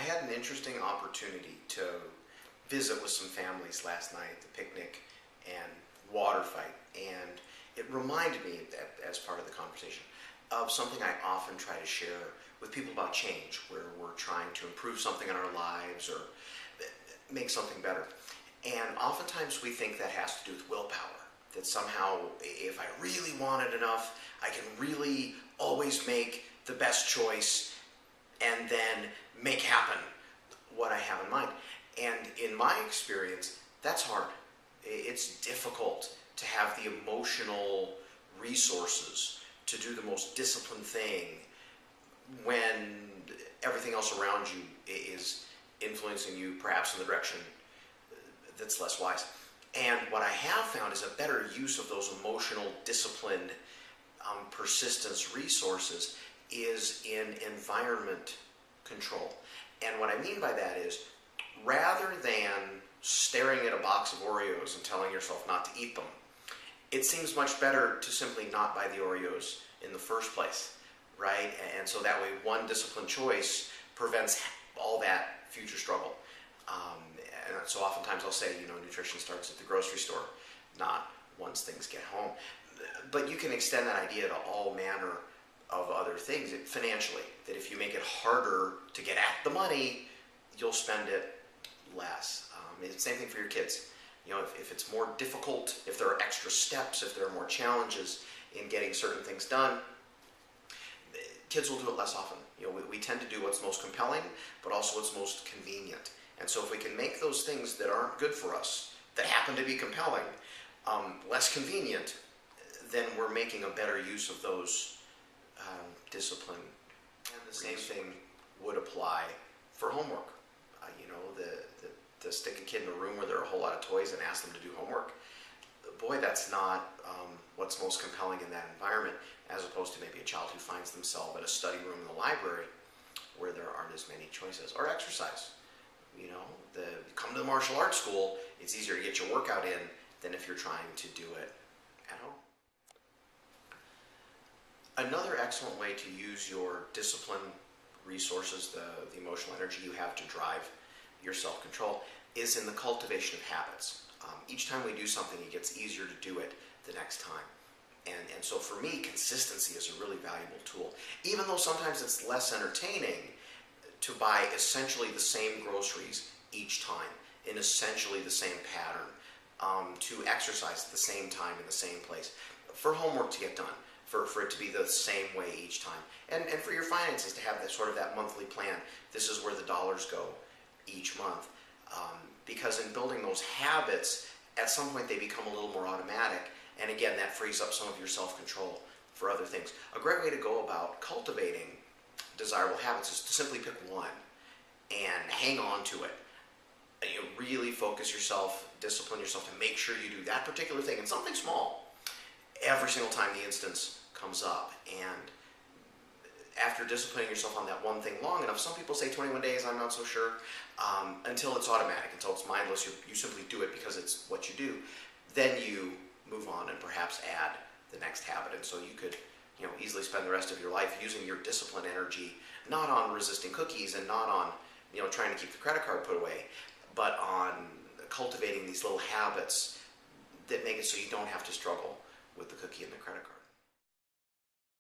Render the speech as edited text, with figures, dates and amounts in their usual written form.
had an interesting opportunity to visit with some families last night at the picnic and water fight, and it reminded me, that, as part of the conversation, of something I often try to share with people about change, where we're trying to improve something in our lives or make something better. And oftentimes we think that has to do with willpower, that somehow if I really want it enough, I can really always make the best choice and then make happen what I have in mind. And in my experience, that's hard. It's difficult to have the emotional resources to do the most disciplined thing when everything else around you is influencing you perhaps in the direction that's less wise. And what I have found is a better use of those emotional, disciplined, persistence resources is in environment control. And what I mean by that is, rather than staring at a box of Oreos and telling yourself not to eat them, it seems much better to simply not buy the Oreos in the first place, right? And so that way one disciplined choice prevents all that future struggle. And so oftentimes I'll say, nutrition starts at the grocery store, not once things get home. But you can extend that idea to all manner of other things financially, that if you make it harder to get at the money, you'll spend it less. It's the same thing for your kids. If it's more difficult, if there are extra steps, if there are more challenges in getting certain things done, kids will do it less often. We tend to do what's most compelling, but also what's most convenient. And so if we can make those things that aren't good for us, that happen to be compelling, less convenient, then we're making a better use of those discipline. And the same thing would apply for homework. To stick a kid in a room where there are a whole lot of toys and ask them to do homework, boy, that's not what's most compelling in that environment, as opposed to maybe a child who finds themselves at a study room in the library where there aren't as many choices. Or exercise. Come to the martial arts school, it's easier to get your workout in than if you're trying to do it at home. Another excellent way to use your discipline resources, the emotional energy you have to drive your self-control, is in the cultivation of habits. Each time we do something, it gets easier to do it the next time. And so for me, consistency is a really valuable tool. Even though sometimes it's less entertaining to buy essentially the same groceries each time, in essentially the same pattern, to exercise at the same time in the same place, for homework to get done, for it to be the same way each time, and for your finances to have that monthly plan. This is where the dollars go each month, because in building those habits, at some point they become a little more automatic, and again, that frees up some of your self-control for other things. A great way to go about cultivating desirable habits is to simply pick one and hang on to it. Really focus yourself, discipline yourself to make sure you do that particular thing, and something small, every single time the instance comes up. And after disciplining yourself on that one thing long enough, some people say 21 days, I'm not so sure, until it's automatic, until it's mindless, you simply do it because it's what you do. Then you move on and perhaps add the next habit. And so you could easily spend the rest of your life using your discipline energy, not on resisting cookies and not on trying to keep the credit card put away, but on cultivating these little habits that make it so you don't have to struggle with the cookie and the credit card.